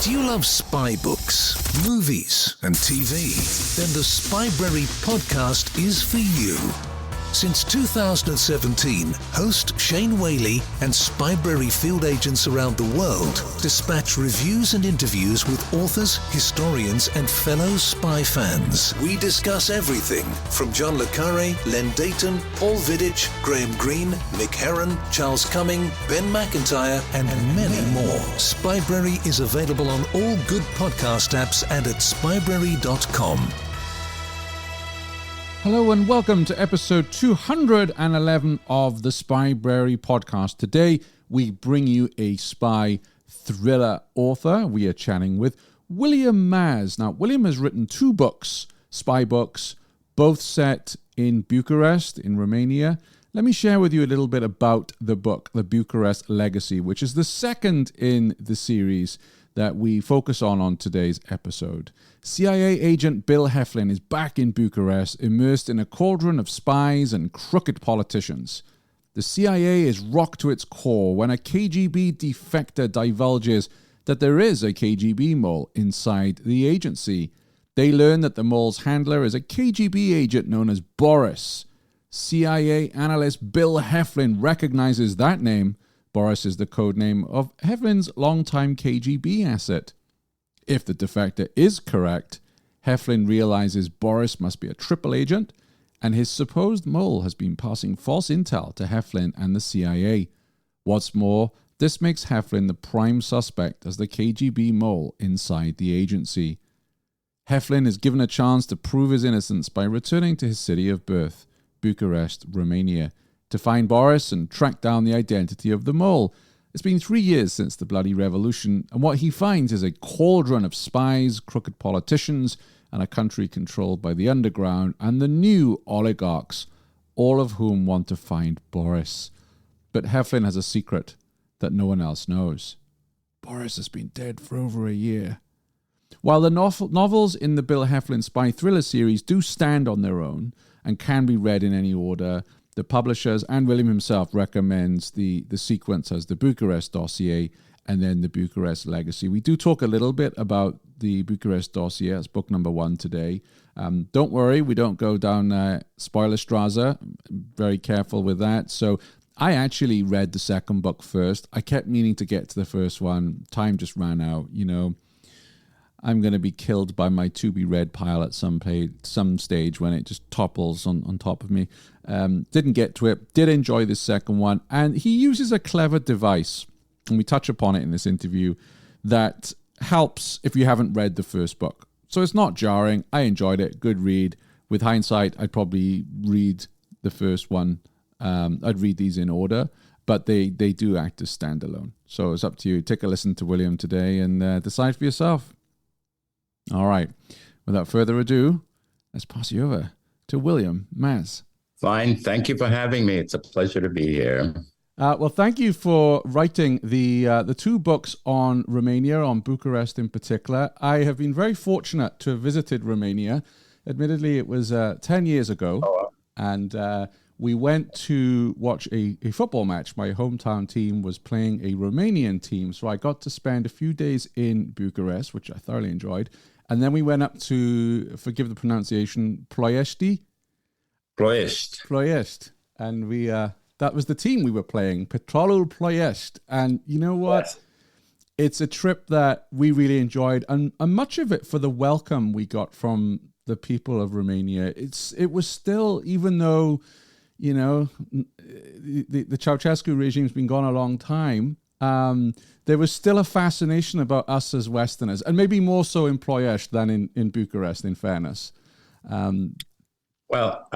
Do you love spy books, movies, and TV? Then the Spybrary podcast is for you. Since 2017, host Shane Whaley and Spybrary field agents around the world dispatch reviews and interviews with authors, historians, and fellow spy fans. We discuss everything from John le Carré, Len Dayton, Paul Viddich, Graham Greene, Mick Herron, Charles Cumming, Ben McIntyre, and many more. Spybrary is available on all good podcast apps and at spybrary.com. Hello and welcome to episode 211 of the Spybrary podcast. Today we bring you a spy thriller author. We are chatting with William Maz. Now, William has written two books, spy books, both set in Bucharest, in Romania. Let me share with you a little bit about the book, The Bucharest Legacy, which is the second in the series that we focus on today's episode. CIA agent Bill Hefflin is back in Bucharest, immersed in a cauldron of spies and crooked politicians. The CIA is rocked to its core when a KGB defector divulges that there is a KGB mole inside the agency. They learn that the mole's handler is a KGB agent known as Boris. CIA analyst Bill Hefflin recognizes that name. Boris is the code name of Hefflin's longtime KGB asset. If the defector is correct, Hefflin realizes Boris must be a triple agent, and his supposed mole has been passing false intel to Hefflin and the CIA. What's more, this makes Hefflin the prime suspect as the KGB mole inside the agency. Hefflin is given a chance to prove his innocence by returning to his city of birth, Bucharest, Romania, to find Boris and track down the identity of the mole. It's been 3 years since the bloody revolution, and what he finds is a cauldron of spies, crooked politicians, and a country controlled by the underground and the new oligarchs, all of whom want to find Boris. But Hefflin has a secret that no one else knows. Boris has been dead for over a year. While the novels in the Bill Hefflin spy thriller series do stand on their own and can be read in any order, the publishers and William himself recommends the sequence as the Bucharest dossier and then the Bucharest Legacy. We do talk a little bit about the Bucharest dossier. It's book number 1 today. Don't worry, we don't go down spoiler straza. Very careful with that. So I actually read the second book first. I kept meaning to get to the first one. Time just ran out, you know. I'm going to be killed by my to-be-read pile at some stage when it just topples on top of me. Didn't get to it. Did enjoy the second one. And he uses a clever device, and we touch upon it in this interview, that helps if you haven't read the first book. So it's not jarring. I enjoyed it. Good read. With hindsight, I'd probably read the first one. I'd read these in order, but they do act as standalone. So it's up to you. Take a listen to William today and decide for yourself. All right. Without further ado, let's pass you over to William Maz. Fine. Thank you for having me. It's a pleasure to be here. Well, thank you for writing the two books on Romania, on Bucharest in particular. I have been very fortunate to have visited Romania. Admittedly, it was 10 years ago, and we went to watch a football match. My hometown team was playing a Romanian team, so I got to spend a few days in Bucharest, which I thoroughly enjoyed. And then we went up to, forgive the pronunciation, Ploiești. And we that was the team we were playing, Petrolul Ploiești. And you know what? Yes. It's a trip that we really enjoyed, and much of it for the welcome we got from the people of Romania. It was still, even though, you know, the Ceausescu regime's been gone a long time, there was still a fascination about us as Westerners, and maybe more so in Ploiești than in Bucharest, in fairness. Well,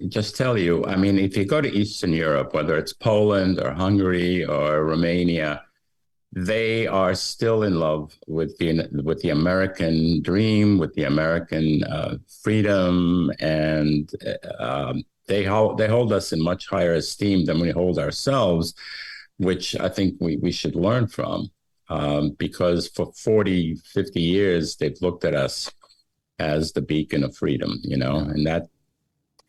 just tell you, I mean, if you go to Eastern Europe, whether it's Poland or Hungary or Romania, they are still in love with the American dream, with the American freedom, and they hold us in much higher esteem than we hold ourselves, which I think we should learn from, because for 40, 50 years, they've looked at us as the beacon of freedom, you know, and that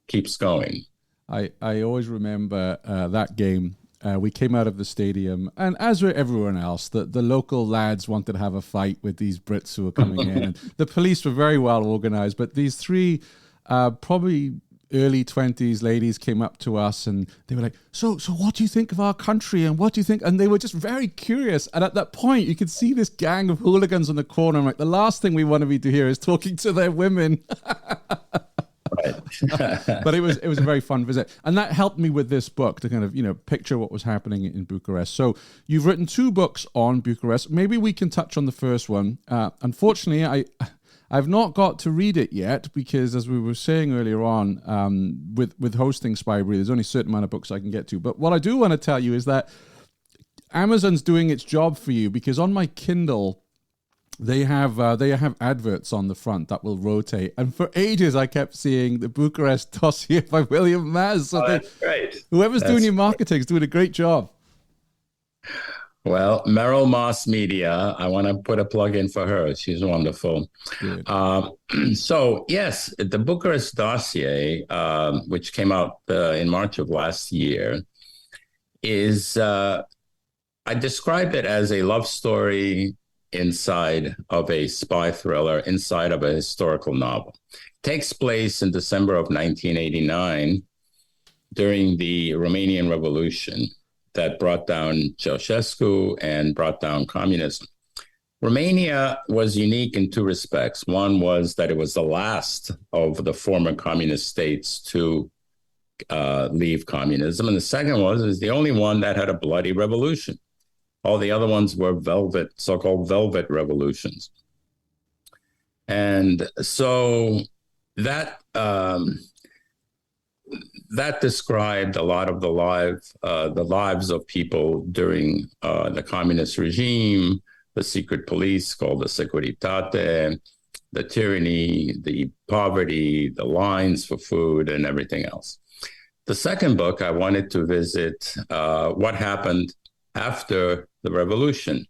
keeps going. I always remember that game We came out of the stadium, and as were everyone else, the local lads wanted to have a fight with these Brits who were coming in. And the police were very well organized, but these three probably early 20s ladies came up to us and they were like, so what do you think of our country, and what do you think? And they were just very curious. And at that point, you could see this gang of hooligans on the corner. I'm like, the last thing we want to be to hear is talking to their women. Right. But it was a very fun visit, and that helped me with this book to kind of picture what was happening in Bucharest. So you've written 2 books on Bucharest. Maybe we can touch on the first one. Unfortunately, I've not got to read it yet because, as we were saying earlier on, with hosting Spybury, there's only a certain amount of books I can get to. But what I do want to tell you is that Amazon's doing its job for you, because on my Kindle, they have adverts on the front that will rotate, and for ages I kept seeing the Bucharest dossier by William Maz. So that's great. Whoever's doing your marketing is doing a great job. Well, Merrill Moss Media, I want to put a plug in for her. She's wonderful. So yes, the Bucharest dossier, which came out in March of last year, is I describe it as a love story inside of a spy thriller, inside of a historical novel. It takes place in December of 1989 during the Romanian Revolution that brought down Ceausescu and brought down communism. Romania was unique in 2 respects. One was that it was the last of the former communist states to leave communism. And the second was it was the only one that had a bloody revolution. All the other ones were so-called velvet revolutions. And so that described a lot of the lives of people during the communist regime, the secret police called the Securitate, the tyranny, the poverty, the lines for food, and everything else. The second book, I wanted to visit what happened after the revolution,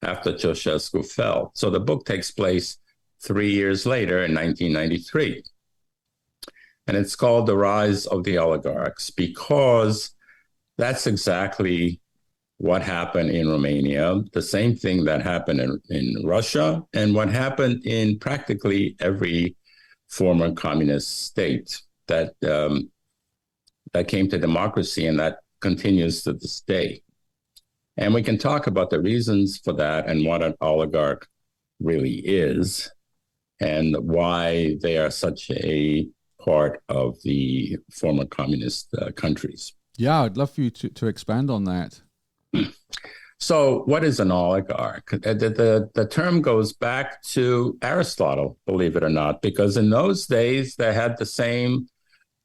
after Ceausescu fell. So the book takes place 3 years later in 1993. And it's called The Rise of the Oligarchs, because that's exactly what happened in Romania, the same thing that happened in Russia, and what happened in practically every former communist state that came to democracy, and that continues to this day. And we can talk about the reasons for that and what an oligarch really is and why they are such a part of the former communist countries. Yeah, I'd love for you to expand on that. So what is an oligarch? The term goes back to Aristotle, believe it or not, because in those days they had the same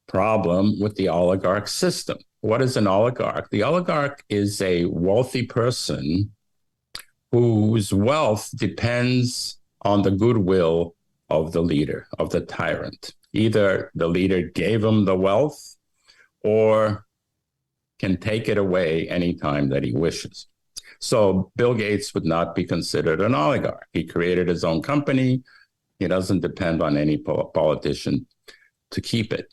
problem with the oligarch system. What is an oligarch? The oligarch is a wealthy person whose wealth depends on the goodwill of the leader, of the tyrant. Either the leader gave him the wealth or can take it away anytime that he wishes. So Bill Gates would not be considered an oligarch. He created his own company. He doesn't depend on any politician to keep it.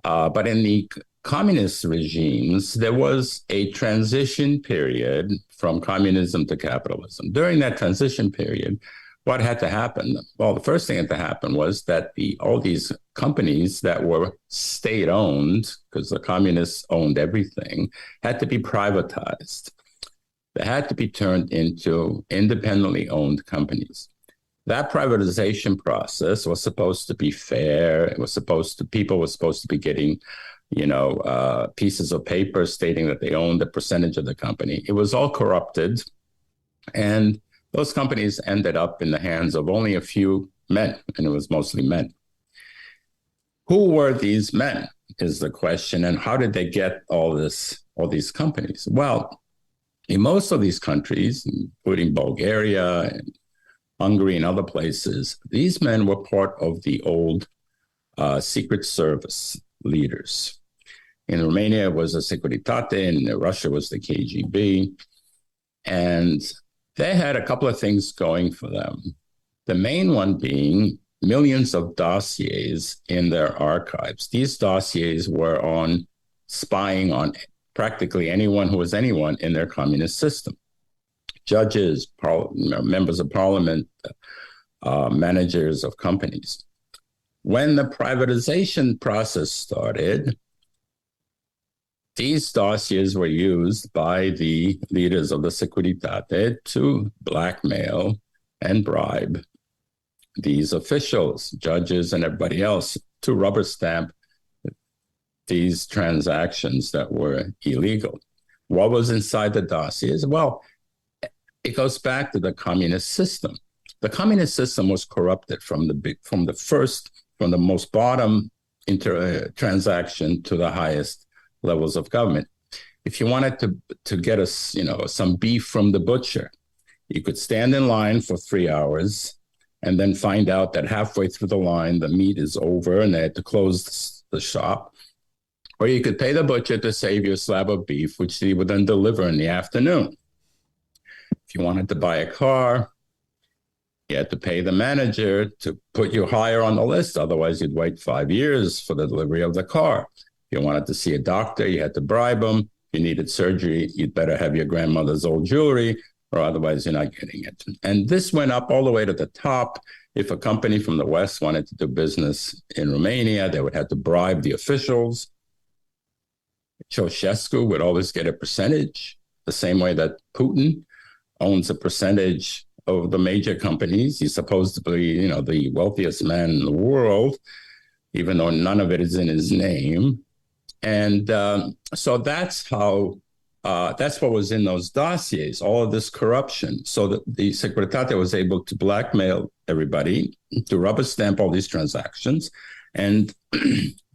But in the communist regimes, there was a transition period from communism to capitalism. During that transition period, what had to happen? Well, the first thing that had to happen was that all these companies that were state-owned, because the communists owned everything, had to be privatized. They had to be turned into independently owned companies. That privatization process was supposed to be fair. People were supposed to be getting, pieces of paper stating that they owned a percentage of the company. It was all corrupted, and those companies ended up in the hands of only a few men, and it was mostly men. Who were these men is the question, and how did they get all these companies? Well, in most of these countries, including Bulgaria and Hungary and other places, these men were part of the old Secret Service leaders. In Romania, it was the Securitate, in Russia was the KGB, and they had a couple of things going for them. The main one being millions of dossiers in their archives. These dossiers were on spying on practically anyone who was anyone in their communist system. Judges, members of parliament, managers of companies. When the privatization process started, these dossiers were used by the leaders of the Securitate to blackmail and bribe these officials, judges, and everybody else to rubber stamp these transactions that were illegal. What was inside the dossiers? Well, it goes back to the communist system. The communist system was corrupted from the most bottom transaction to the highest levels of government. If you wanted to get some beef from the butcher, you could stand in line for 3 hours and then find out that halfway through the line, the meat is over and they had to close the shop. Or you could pay the butcher to save you a slab of beef, which he would then deliver in the afternoon. If you wanted to buy a car, you had to pay the manager to put you higher on the list. Otherwise, you'd wait 5 years for the delivery of the car. If you wanted to see a doctor, you had to bribe him. If you needed surgery, you'd better have your grandmother's old jewelry, or otherwise you're not getting it. And this went up all the way to the top. If a company from the West wanted to do business in Romania, they would have to bribe the officials. Ceausescu would always get a percentage, the same way that Putin owns a percentage of the major companies. He's supposed to be, the wealthiest man in the world, even though none of it is in his name. And so that's what was in those dossiers, all of this corruption. So that the Securitate was able to blackmail everybody, to rubber stamp all these transactions. And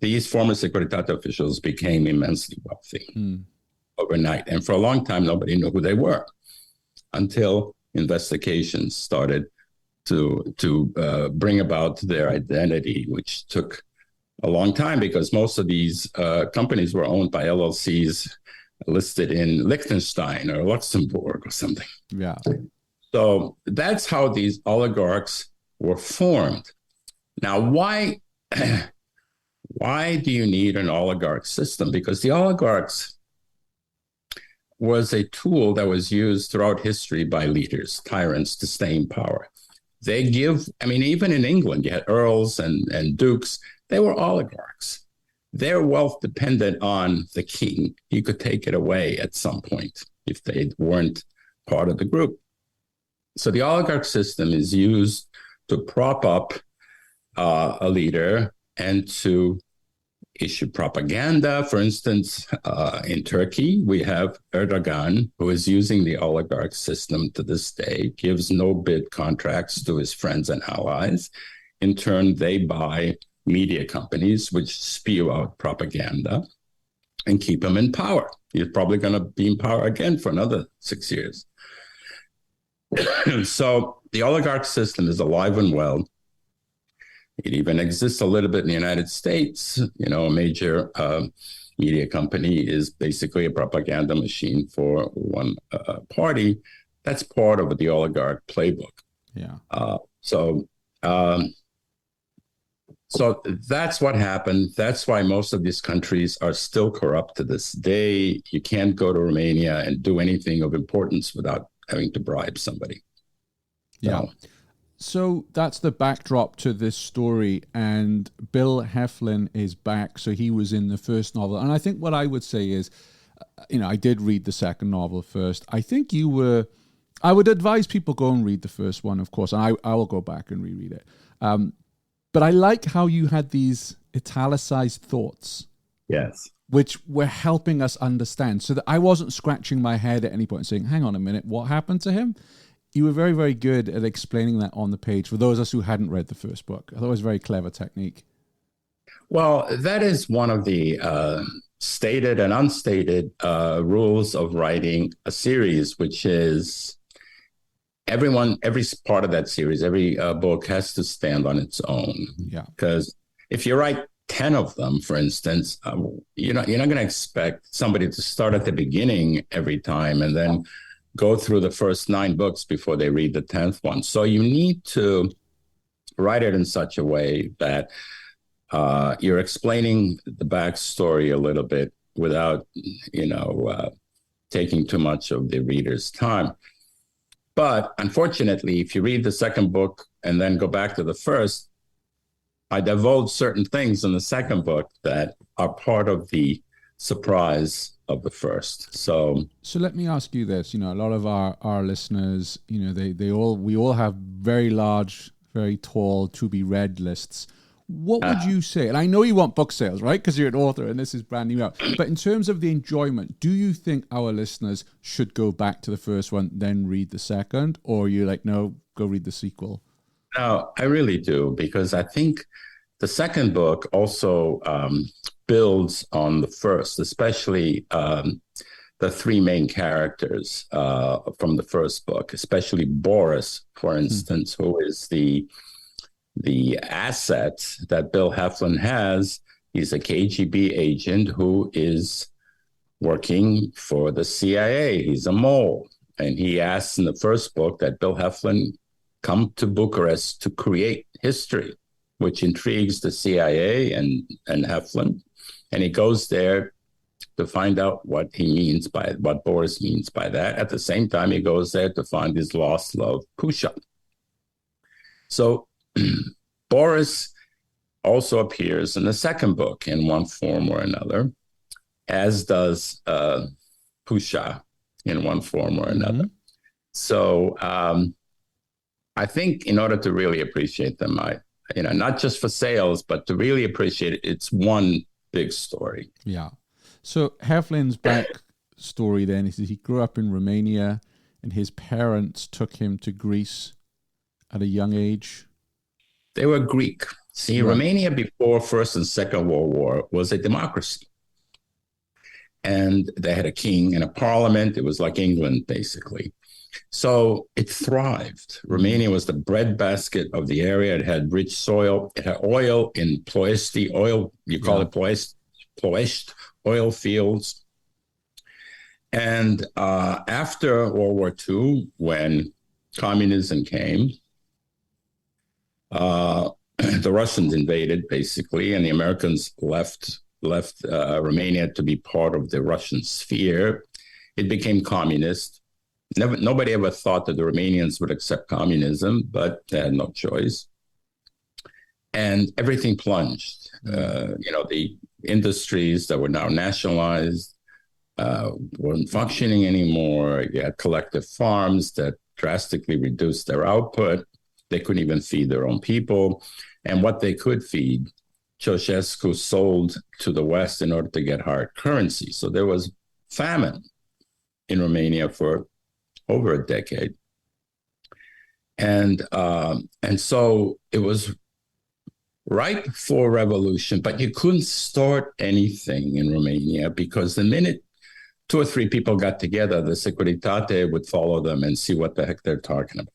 these former Securitate officials became immensely wealthy overnight. And for a long time, nobody knew who they were until investigations started to bring about their identity, which took a long time because most of these companies were owned by LLCs listed in Liechtenstein or Luxembourg or something. Yeah. So that's how these oligarchs were formed. Now, why do you need an oligarch system? Because the oligarchs was a tool that was used throughout history by leaders, tyrants, to stay in power. Even in England, you had earls and dukes. They were oligarchs. Their wealth depended on the king. He could take it away at some point if they weren't part of the group. So the oligarch system is used to prop up a leader and to issue propaganda. For instance, in Turkey, we have Erdogan, who is using the oligarch system to this day, gives no-bid contracts to his friends and allies. In turn, they buy media companies which spew out propaganda and keep him in power. He's probably going to be in power again for another 6 years. So the oligarch system is alive and well. It even exists a little bit in the United States. A major media company is basically a propaganda machine for one party. That's part of the oligarch playbook. Yeah. So that's what happened. That's why most of these countries are still corrupt to this day. You can't go to Romania and do anything of importance without having to bribe somebody. Yeah. So that's the backdrop to this story, and Bill Hefflin is back. So he was in the first novel. And I think what I would say is, I did read the second novel first. I think I would advise people go and read the first one, of course, and I will go back and reread it. But I like how you had these italicized thoughts. Yes. Which were helping us understand, so that I wasn't scratching my head at any point and saying, hang on a minute, what happened to him? You were very, very good at explaining that on the page for those of us who hadn't read the first book. I thought it was a very clever technique. Well, that is one of the stated and unstated rules of writing a series, which is every part of that series, every book has to stand on its own. Yeah. Because if you write 10 of them, for instance, you're not going to expect somebody to start at the beginning every time and then go through the first 9 books before they read the 10th one. So you need to write it in such a way that you're explaining the backstory a little bit without, taking too much of the reader's time. But unfortunately, if you read the second book and then go back to the first, I divulge certain things in the second book that are part of the surprise of the first. So let me ask you this. A lot of our listeners, we all have very large, very tall to be read lists. What would you say? And I know you want book sales, right? Because you're an author and this is brand new out. But in terms of the enjoyment, do you think our listeners should go back to the first one, then read the second? Or are you like, no, go read the sequel? No, I really do, because I think the second book also builds on the first, especially the three main characters from the first book, especially Boris, for instance, who is the asset that Bill Hefflin has. He's a KGB agent who is working for the CIA. He's a mole. And he asks in the first book that Bill Hefflin come to Bucharest to create history, which intrigues the CIA and Hefflin. And he goes there to find out what Boris means by that. At the same time, he goes there to find his lost love, Pusha. So Boris also appears in the second book in one form or another, as does Pusha in one form or another. So I think in order to really appreciate them, not just for sales, but to really appreciate it, it's one big story. Yeah. So Hefflin's backstory then is that he grew up in Romania and his parents took him to Greece at a young age. They were Greek. See, right. Romania before First and Second World War was a democracy. And they had a king and a parliament. It was like England, basically. So it thrived. Romania was the breadbasket of the area. It had rich soil. It had oil in Ploiești, oil, you call it Ploiești oil fields. And after World War II, when communism came, the Russians invaded, basically, and the Americans left Romania to be part of the Russian sphere. It became communist. Nobody ever thought that the Romanians would accept communism, but they had no choice. And everything plunged. The industries that were now nationalized weren't functioning anymore. You had collective farms that drastically reduced their output. They couldn't even feed their own people. And what they could feed, Ceausescu sold to the West in order to get hard currency. So there was famine in Romania for over a decade. And so it was right before revolution, but you couldn't start anything in Romania because the minute 2 or 3 people got together, the Securitate would follow them and see what the heck they're talking about.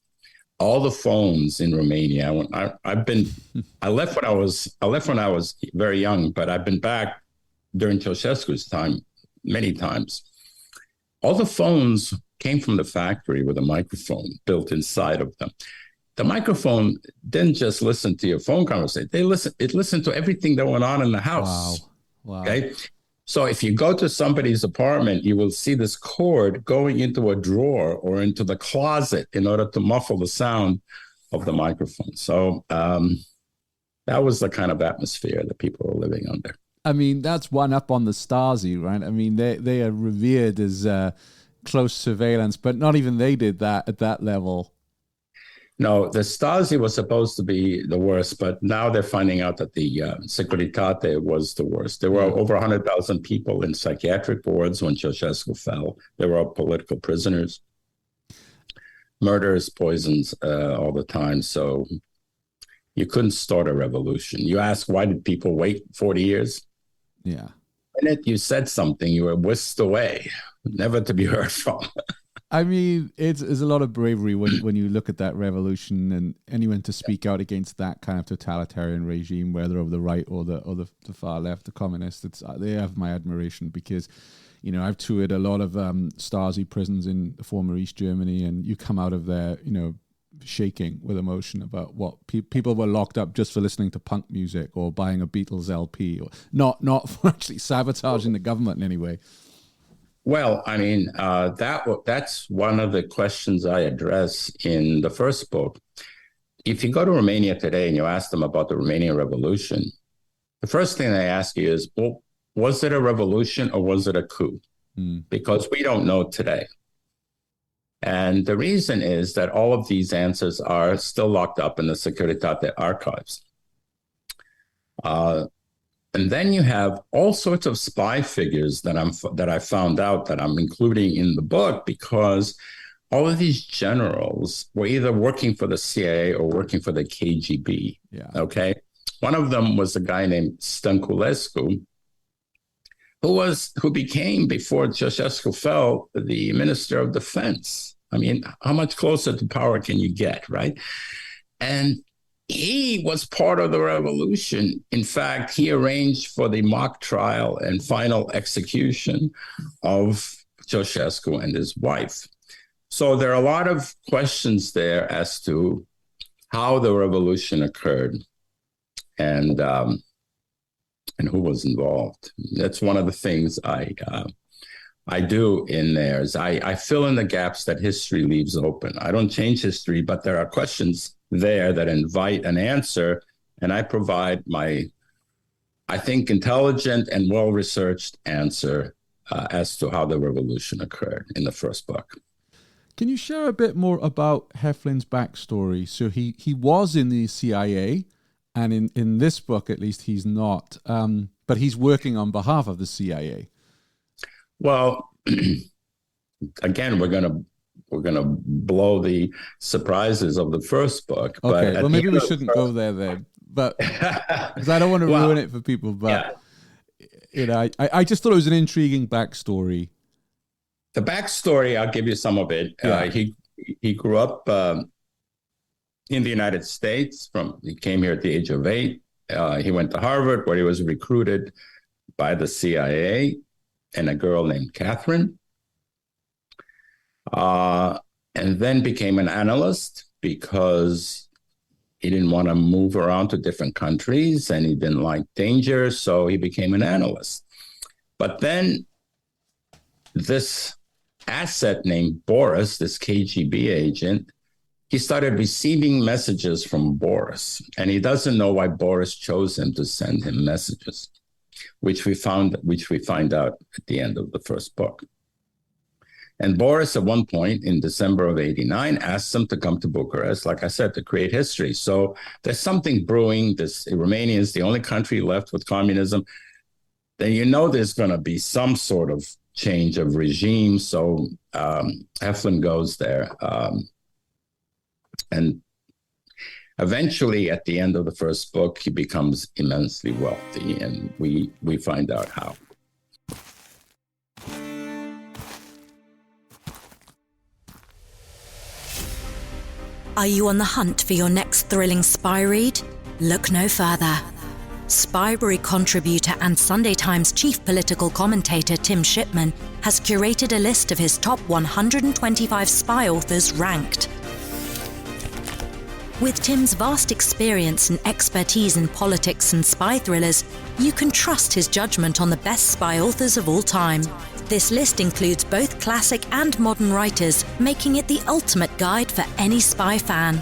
All the phones in Romania. I left when I was very young, but I've been back during Ceausescu's time many times. All the phones came from the factory with a microphone built inside of them. The microphone didn't just listen to your phone conversation. It listened to everything that went on in the house. Wow. Okay. So if you go to somebody's apartment, you will see this cord going into a drawer or into the closet in order to muffle the sound of the microphone. So that was the kind of atmosphere that people were living under. I mean, that's one up on the Stasi, right? I mean, they are revered as close surveillance, but not even they did that at that level. No, the Stasi was supposed to be the worst, but now they're finding out that the Securitate was the worst. There were over 100,000 people in psychiatric wards when Ceausescu fell. They were all political prisoners, murders, poisons all the time. So you couldn't start a revolution. You ask, why did people wait 40 years? Yeah. The minute you said something, you were whisked away, never to be heard from. I mean, it's a lot of bravery when you look at that revolution and anyone to speak out against that kind of totalitarian regime, whether of the right or the far left, the communists. They have my admiration because, I've toured a lot of Stasi prisons in the former East Germany, and you come out of there, shaking with emotion about what people were locked up just for listening to punk music or buying a Beatles LP, or not for actually sabotaging the government in any way. Well, I mean, that's one of the questions I address in the first book. If you go to Romania today and you ask them about the Romanian Revolution, the first thing they ask you is, well, was it a revolution or was it a coup? Because we don't know today. And the reason is that all of these answers are still locked up in the Securitate archives. And then you have all sorts of spy figures that I found out that I'm including in the book, because all of these generals were either working for the CIA or working for the KGB. Yeah. Okay. One of them was a guy named Stănculescu, who became, before Ceausescu fell, the Minister of Defense. I mean, how much closer to power can you get, right? And he was part of the revolution. In fact, he arranged for the mock trial and final execution of Ceausescu and his wife. So there are a lot of questions there as to how the revolution occurred and who was involved. That's one of the things I do in there is I fill in the gaps that history leaves open. I don't change history, but there are questions there that invite an answer, and I provide my, I think, intelligent and well-researched answer as to how the revolution occurred in the first book. Can you share a bit more about Hefflin's backstory? So he was in the CIA, and in this book, at least, he's not, but he's working on behalf of the CIA. Well, again, we're gonna blow the surprises of the first book. Okay, but well, maybe we shouldn't go there then, but because I don't want to ruin it for people. But you know, I just thought it was an intriguing backstory. The backstory, I'll give you some of it. Yeah. He grew up in the United States. He came here at the age of 8. He went to Harvard, where he was recruited by the CIA and a girl named Catherine. And then became an analyst because he didn't want to move around to different countries and he didn't like danger, so he became an analyst. But then this asset named Boris, this KGB agent, he started receiving messages from Boris, and he doesn't know why Boris chose him to send him messages, which we find out at the end of the first book. And Boris, at one point in December of '89, asked him to come to Bucharest, like I said, to create history. So there's something brewing. Romania is the only country left with communism. Then you know there's going to be some sort of change of regime. So Hefflin goes there. And eventually, at the end of the first book, he becomes immensely wealthy, and we find out how. Are you on the hunt for your next thrilling spy read? Look no further. Spybury contributor and Sunday Times chief political commentator Tim Shipman has curated a list of his top 125 spy authors ranked. With Tim's vast experience and expertise in politics and spy thrillers, you can trust his judgment on the best spy authors of all time. This list includes both classic and modern writers, making it the ultimate guide for any spy fan.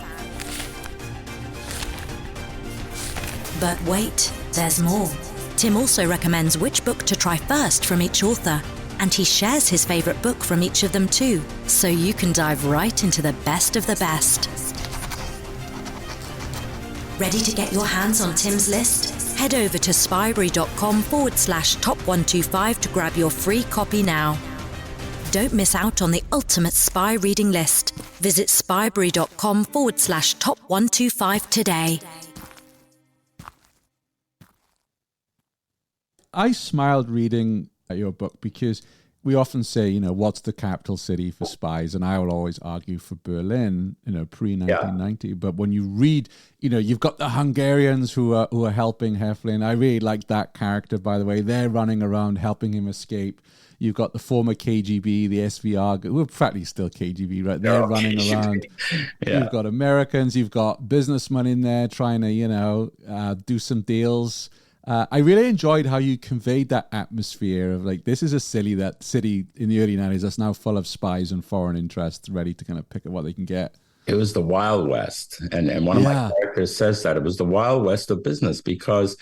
But wait, there's more. Tim also recommends which book to try first from each author, and he shares his favourite book from each of them too, so you can dive right into the best of the best. Ready to get your hands on Tim's list? Head over to spybury.com/top125 to grab your free copy now. Don't miss out on the ultimate spy reading list. Visit spybury.com/top125 today. I smiled reading your book because we often say, you know, what's the capital city for spies? And I will always argue for Berlin, you know, pre-1990. Yeah. But when you read, you know, you've got the Hungarians who are helping Hefflin. I really like that character, by the way. They're running around helping him escape. You've got the former KGB, the SVR, we're practically still KGB, right? They're running around. Yeah. You've got Americans, you've got businessmen in there trying to, do some deals. I really enjoyed how you conveyed that atmosphere of like, this is a city in the early 90s that's now full of spies and foreign interests ready to kind of pick at what they can get. It was the Wild West. And one of my characters says that it was the Wild West of business because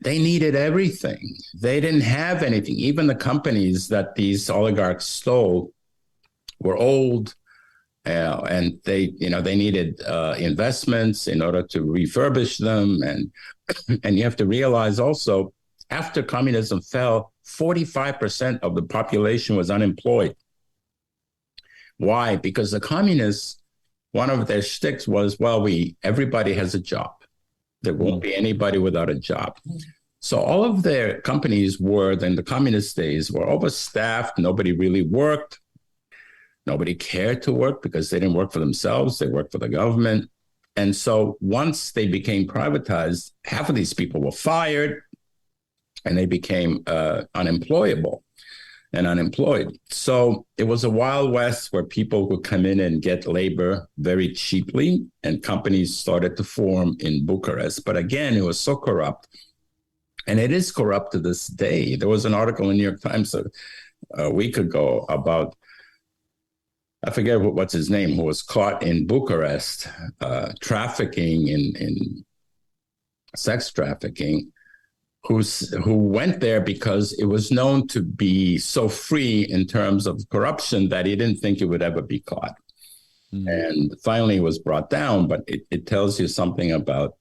they needed everything. They didn't have anything. Even the companies that these oligarchs stole were old, and they needed investments in order to refurbish them. And you have to realize also, after communism fell, 45% of the population was unemployed. Why? Because the communists, one of their shticks was, everybody has a job. There won't be anybody without a job. So all of their companies in the communist days, were overstaffed. Nobody really worked. Nobody cared to work because they didn't work for themselves. They worked for the government. And so once they became privatized, half of these people were fired and they became unemployable and unemployed. So it was a Wild West where people would come in and get labor very cheaply, and companies started to form in Bucharest. But again, it was so corrupt, and it is corrupt to this day. There was an article in the New York Times a week ago about, I forget what's his name, who was caught in Bucharest trafficking in sex trafficking, who went there because it was known to be so free in terms of corruption that he didn't think it would ever be caught. And finally it was brought down, but it tells you something about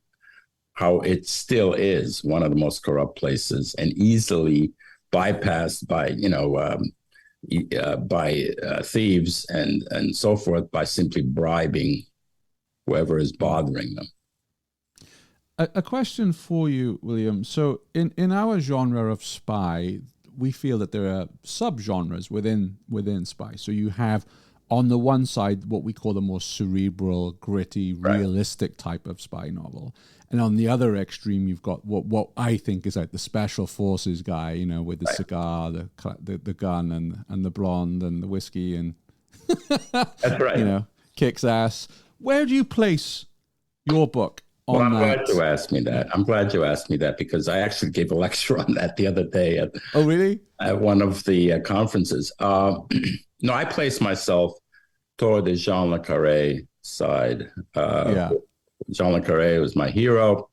how it still is one of the most corrupt places and easily bypassed by, thieves and so forth, by simply bribing whoever is bothering them. A question for you, William. So in our genre of spy, we feel that there are subgenres within spy. So you have, on the one side, what we call the more cerebral, gritty, realistic type of spy novel. And on the other extreme, you've got what I think is like the special forces guy, with the cigar, the gun, and the blonde, and the whiskey, and that's right. Kicks ass. Where do you place your book? I'm glad you asked me that. I'm glad you asked me that because I actually gave a lecture on that the other day at one of the conferences. No, I place myself toward the Jean Le Carré side. Jean Le Carré was my hero.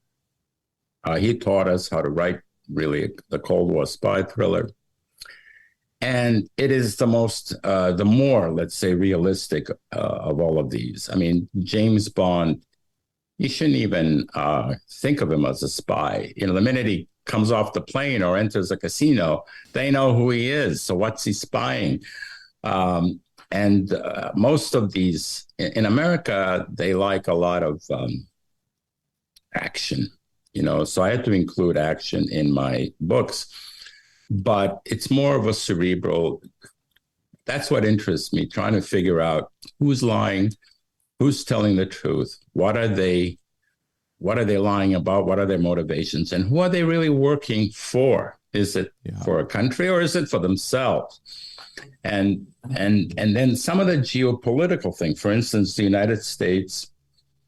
He taught us how to write really the Cold War spy thriller. And it is the more, let's say, realistic of all of these. I mean, James Bond, you shouldn't even think of him as a spy. The minute he comes off the plane or enters a casino, they know who he is. So what's he spying? And most of these, in America, they like a lot of action, so I had to include action in my books. But it's more of a cerebral, that's what interests me, trying to figure out who's lying, who's telling the truth, what are they lying about, what are their motivations, and who are they really working for? Is it for a country or is it for themselves? And then some of the geopolitical thing, for instance, the United States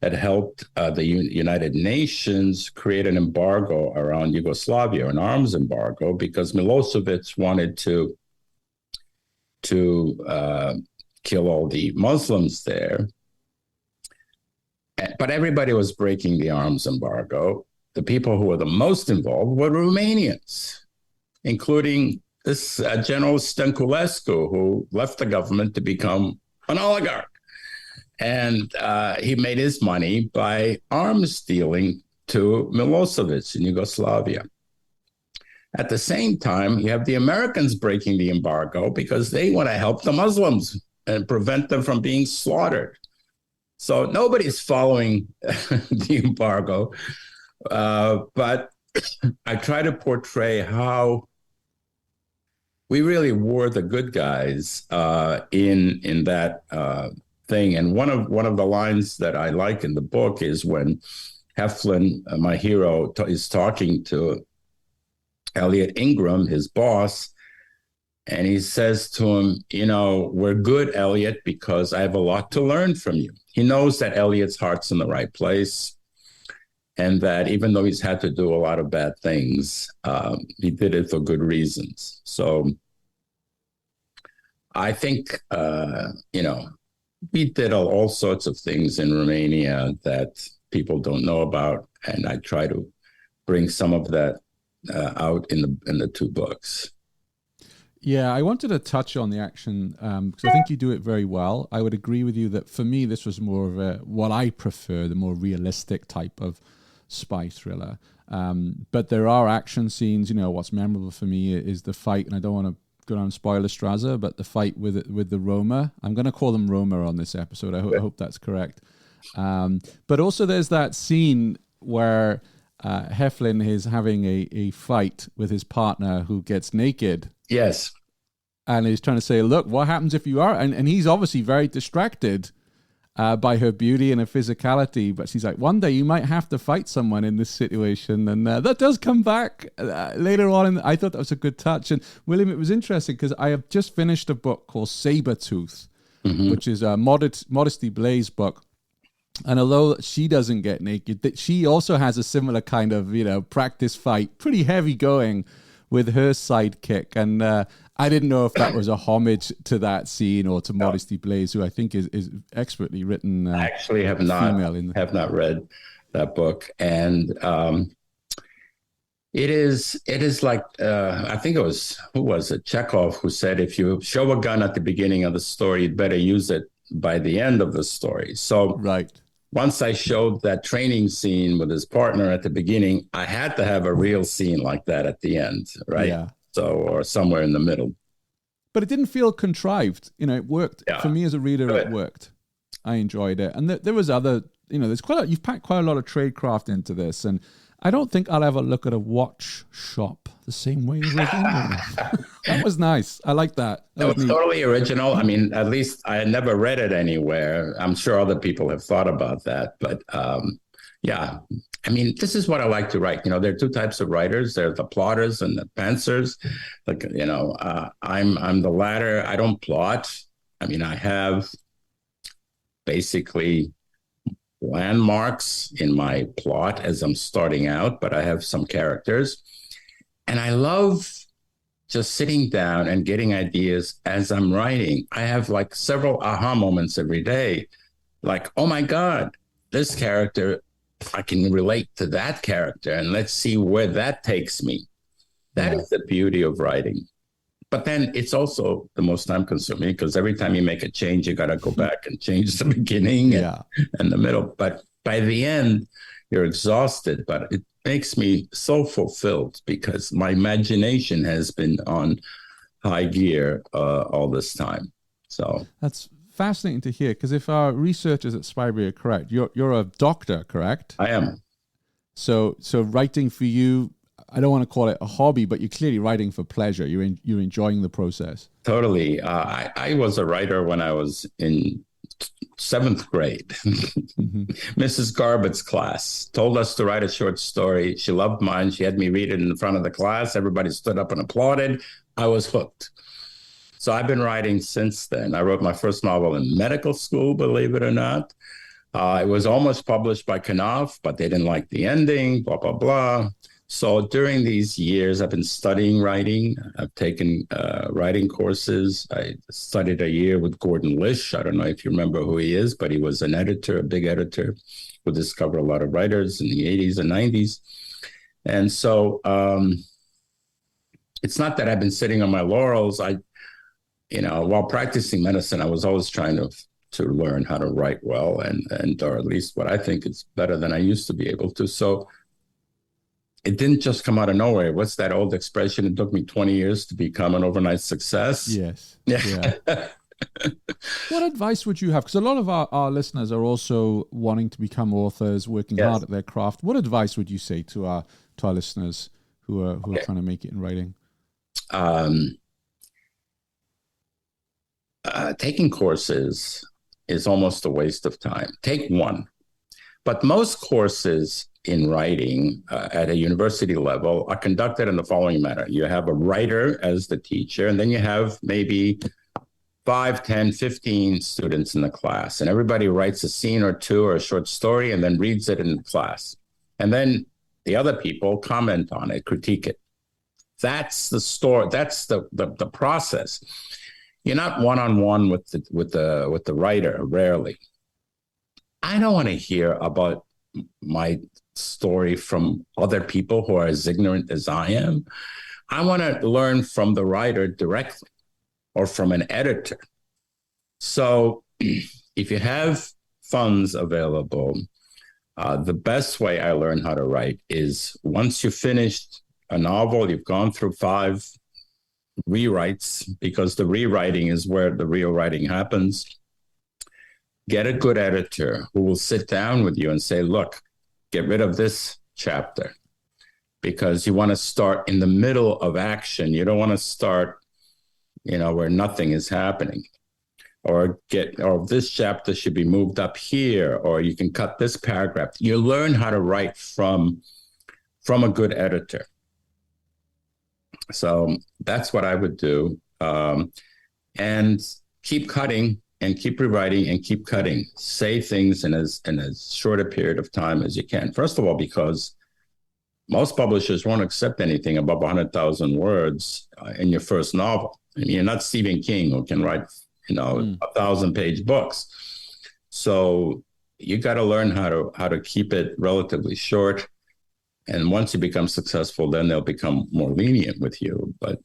had helped the United Nations create an embargo around Yugoslavia, an arms embargo, because Milosevic wanted to kill all the Muslims there. But everybody was breaking the arms embargo. The people who were the most involved were Romanians, including this General Stănculescu, who left the government to become an oligarch. And he made his money by arms dealing to Milosevic in Yugoslavia. At the same time, you have the Americans breaking the embargo because they want to help the Muslims and prevent them from being slaughtered. So nobody's following the embargo. But I try to portray how we really were the good guys in that thing. And one of the lines that I like in the book is when Hefflin, my hero, is talking to Elliot Ingram, his boss, And he says to him, we're good, Elliot, because I have a lot to learn from you. He knows that Elliot's heart's in the right place, and that even though he's had to do a lot of bad things, he did it for good reasons. So I think, we did all sorts of things in Romania that people don't know about, and I try to bring some of that out in the two books. Yeah, I wanted to touch on the action because I think you do it very well. I would agree with you that for me, this was more of what I prefer, the more realistic type of spy thriller. But there are action scenes. What's memorable for me is the fight, and I don't want to go down spoiler Straza, but the fight with the Roma. I'm going to call them Roma on this episode. I hope that's correct. But also there's that scene where Hefflin is having a fight with his partner who gets naked. Yes. And he's trying to say, look, what happens if you are? And he's obviously very distracted by her beauty and her physicality. But she's like, one day you might have to fight someone in this situation. And that does come back later on. And I thought that was a good touch. And William, it was interesting because I have just finished a book called Sabretooth, which is a Modesty Blaise book. And although she doesn't get naked, she also has a similar kind of, practice fight, pretty heavy going with her sidekick. And I didn't know if that was a homage to that scene or to Modesty Blaise, who I think is expertly written. I actually have not read that book. And it is like, I think who was it? Chekhov, who said, if you show a gun at the beginning of the story, you'd better use it by the end of the story. So right. Once I showed that training scene with his partner at the beginning, I had to have a real scene like that at the end, right? Yeah. So, or somewhere in the middle. But it didn't feel contrived. It worked. Yeah. For me as a reader, it worked. I enjoyed it. And there was other, there's you've packed quite a lot of tradecraft into this. And I don't think I'll ever look at a watch shop the same way as I did. That was nice. I like that. That was totally original. I mean, at least I had never read it anywhere. I'm sure other people have thought about that. But yeah, I mean, this is what I like to write. There are two types of writers. There's the plotters and the pantsers. Like, I'm the latter. I don't plot. I mean, I have basically landmarks in my plot as I'm starting out, but I have some characters. And I love just sitting down and getting ideas as I'm writing. I have like several aha moments every day. Like, oh my God, this character, I can relate to that character, and let's see where that takes me. That is the beauty of writing. But then it's also the most time consuming because every time you make a change, you got to go back and change the beginning and the middle. But by the end, you're exhausted. But it makes me so fulfilled because my imagination has been on high gear all this time. So that's fascinating to hear, because if our researchers at Spybury are correct, you're a doctor, correct? I am. So writing for you, I don't want to call it a hobby, but you're clearly writing for pleasure. You're enjoying the process. Totally. I was a writer when I was in 7th grade. Mrs. Garbutt's class told us to write a short story. She loved mine. She had me read it in front of the class. Everybody stood up and applauded. I was hooked. So I've been writing since then. I wrote my first novel in medical school, believe it or not. It was almost published by Knopf, but they didn't like the ending, blah, blah, blah. So during these years, I've been studying writing. I've taken writing courses. I studied a year with Gordon Lish. I don't know if you remember who he is, but he was an editor, a big editor, who discovered a lot of writers in the 80s and 90s. And so it's not that I've been sitting on my laurels. While practicing medicine, I was always trying to learn how to write well, and or at least what I think is better than I used to be able to. So it didn't just come out of nowhere. What's that old expression? It took me 20 years to become an overnight success. Yes. Yeah. What advice would you have? Because a lot of our listeners are also wanting to become authors, working hard at their craft. What advice would you say to our listeners who are trying to make it in writing? Taking courses is almost a waste of time. Take one. But most courses in writing at a university level are conducted in the following manner. You have a writer as the teacher, and then you have maybe 5, 10, 15 students in the class, and everybody writes a scene or two or a short story and then reads it in class. And then the other people comment on it, critique it. That's the story. That's the process. You're not one-on-one with the writer, rarely. I don't want to hear about my story from other people who are as ignorant as I am. I want to learn from the writer directly or from an editor. So if you have funds available, the best way I learn how to write is once you've finished a novel, you've gone through 5 rewrites, because the rewriting is where the real writing happens. Get a good editor who will sit down with you and say, look, get rid of this chapter, because you want to start in the middle of action. You don't want to start, where nothing is happening. Or this chapter should be moved up here, or you can cut this paragraph. You learn how to write from a good editor. So that's what I would do. And keep cutting and keep rewriting and keep cutting. Say things in as short a period of time as you can. First of all, because most publishers won't accept anything above 100,000 words in your first novel. I mean, you're not Stephen King, who can write 1,000-page books. So you got to learn how to keep it relatively short. And once you become successful, then they'll become more lenient with you. But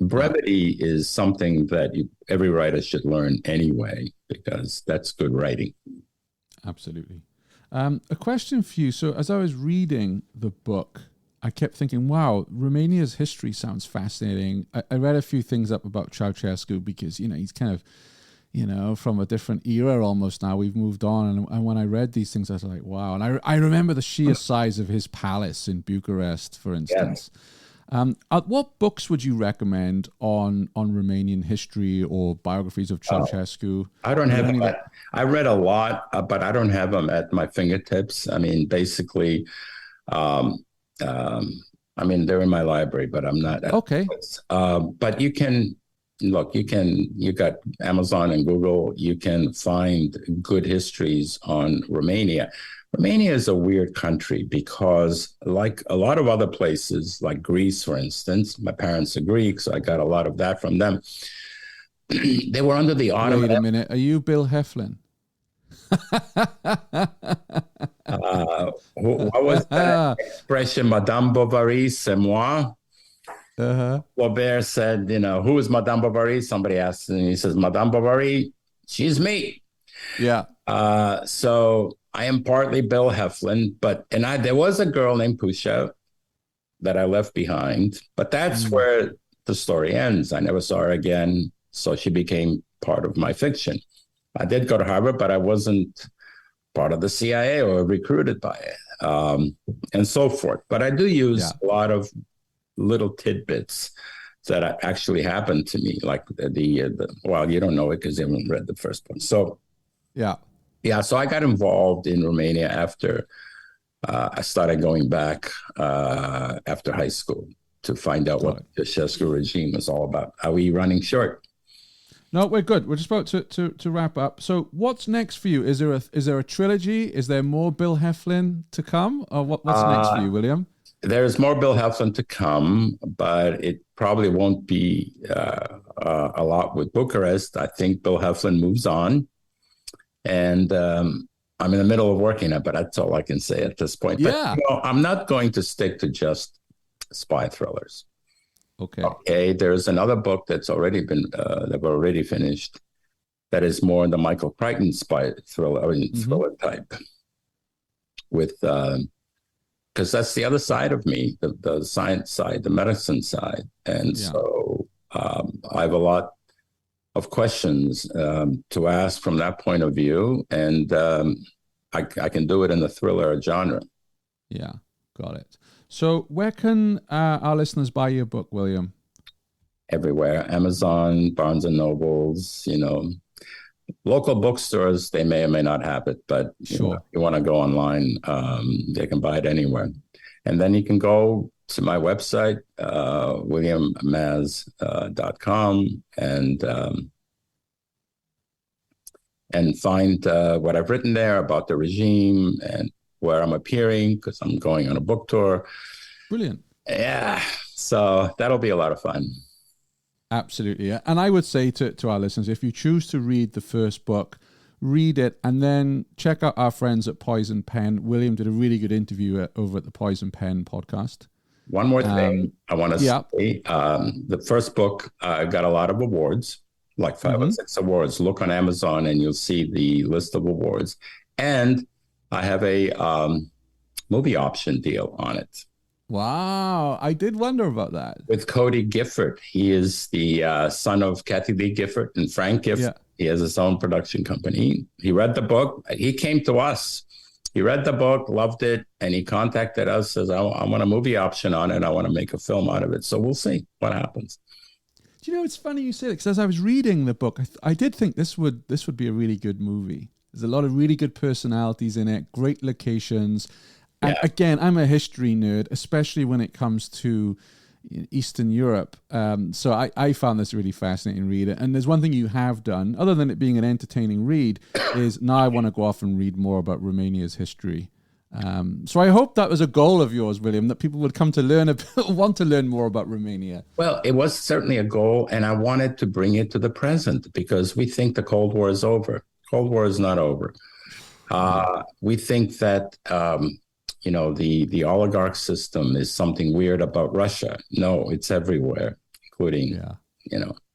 brevity is something that every writer should learn anyway, because that's good writing. Absolutely. A question for you. So as I was reading the book, I kept thinking, wow, Romania's history sounds fascinating. I read a few things up about Ceausescu because, he's kind of, from a different era almost now. We've moved on. And when I read these things, I was like, wow. And I remember the sheer size of his palace in Bucharest, for instance. Yeah. What books would you recommend on Romanian history or biographies of Ceausescu? I don't have them. I read a lot, but I don't have them at my fingertips. I mean, basically... they're in my library, but I'm not. Okay. But you can look, you got Amazon and Google, you can find good histories on Romania. Romania is a weird country because, like a lot of other places, like Greece, for instance, my parents are Greek, so I got a lot of that from them. They were under the Ottoman. Wait a minute. Are you Bill Hefflin? What was that expression? Madame Bovary, c'est moi. Flaubert said, who is Madame Bovary? Somebody asked, and he says, Madame Bovary, she's me. Yeah. So I am partly Bill Hefflin, there was a girl named Pusha that I left behind, but that's where the story ends. I never saw her again, so she became part of my fiction. I did go to Harvard, but I wasn't part of the CIA or recruited by it, and so forth. But I do use a lot of little tidbits that actually happened to me, like well, you don't know it because you haven't read the first one. So, so I got involved in Romania after I started going back after high school to find out what the Ceausescu regime was all about. Are we running short? No, we're good. We're just about to wrap up. So what's next for you? Is there a trilogy? Is there more Bill Hefflin to come? Or what's next for you, William? There's more Bill Hefflin to come, but it probably won't be a lot with Bucharest. I think Bill Hefflin moves on. And I'm in the middle of working it, but that's all I can say at this point. Yeah. But I'm not going to stick to just spy thrillers. Okay. There's another book that's already been that we're already finished. That is more in the Michael Crichton spy thriller, thriller type. With because that's the other side of me, the science side, the medicine side, and so I have a lot of questions to ask from that point of view, and I can do it in the thriller genre. Yeah, got it. So where can our listeners buy your book, William? Everywhere. Amazon, Barnes and Nobles, Local bookstores, they may or may not have it, but Sure. if you want to go online, they can buy it anywhere. And then you can go to my website, williammaz.com, and find what I've written there about the regime and where I'm appearing, because I'm going on a book tour. Brilliant. Yeah, so that'll be a lot of fun. Absolutely. And I would say to our listeners, if you choose to read the first book, read it and then check out our friends at Poison Pen. William did a really good interview over at the Poison Pen podcast. One more thing I want to say. The first book got a lot of awards, like 5 or 6 awards. Look on Amazon and you'll see the list of awards. And I have a movie option deal on it. Wow. I did wonder about that. With Cody Gifford. He is the son of Kathy Lee Gifford and Frank Gifford. Yeah. He has his own production company. He read the book. He came to us. He read the book, loved it, and he contacted us, says, I want a movie option on it. I want to make a film out of it. So we'll see what happens. Do you know, it's funny you say that, because as I was reading the book, I did think this would be a really good movie. There's a lot of really good personalities in it, great locations. And again, I'm a history nerd, especially when it comes to Eastern Europe. So I found this really fascinating read. And there's one thing you have done, other than it being an entertaining read, is now I want to go off and read more about Romania's history. So I hope that was a goal of yours, William, that people would come to want to learn more about Romania. Well, it was certainly a goal, and I wanted to bring it to the present because we think the Cold War is over. Cold War is not over. We think that the oligarch system is something weird about Russia. No, it's everywhere, including,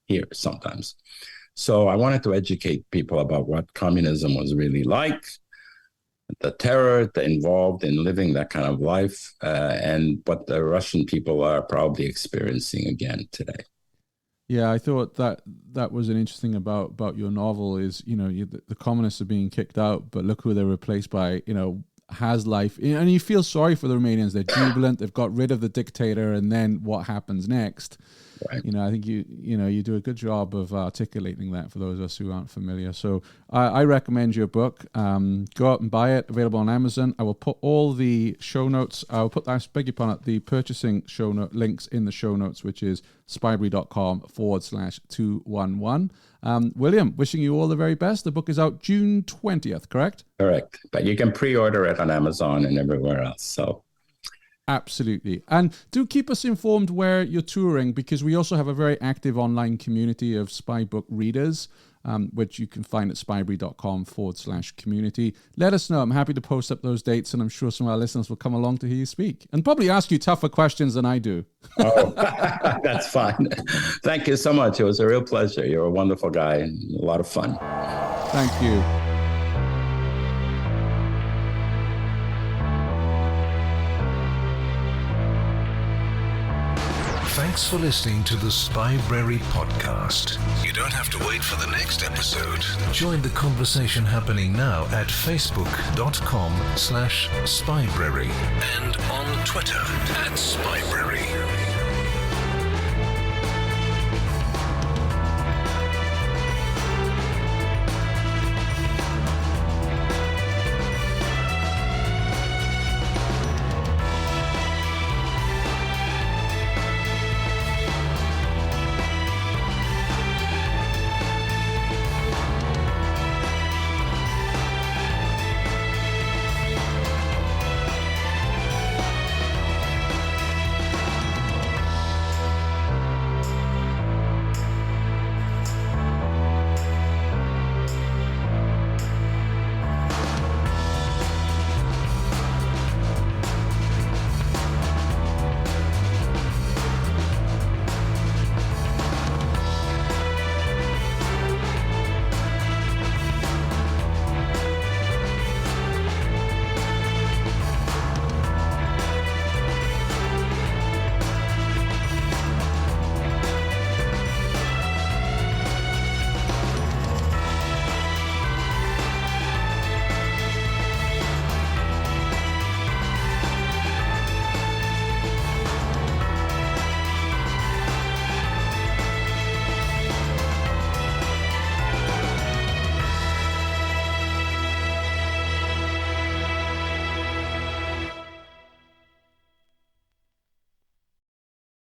here sometimes. So I wanted to educate people about what communism was really like, the terror involved in living that kind of life, and what the Russian people are probably experiencing again today. Yeah, I thought that was an interesting about your novel is, the communists are being kicked out, but look who they're replaced by, has life. And you feel sorry for the Romanians. They're jubilant. They've got rid of the dictator. And then what happens next? Right. I think you do a good job of articulating that for those of us who aren't familiar. So I recommend your book. Go out and buy it. Available on Amazon. I will put all the show notes. I'll put the purchasing show note links in the show notes, which is spybrary.com/211. William, wishing you all the very best. The book is out June 20th, correct? Correct. But you can pre-order it on Amazon and everywhere else. So. Absolutely. And do keep us informed where you're touring, because we also have a very active online community of spy book readers, which you can find at spybrary.com/community. Let us know. I'm happy to post up those dates, and I'm sure some of our listeners will come along to hear you speak and probably ask you tougher questions than I do. Oh, that's fine. Thank you so much. It was a real pleasure. You're a wonderful guy and a lot of fun. Thank you. Thanks for listening to the Spybrary podcast. You don't have to wait for the next episode. Join the conversation happening now at facebook.com/Spybrary and on Twitter @Spybrary.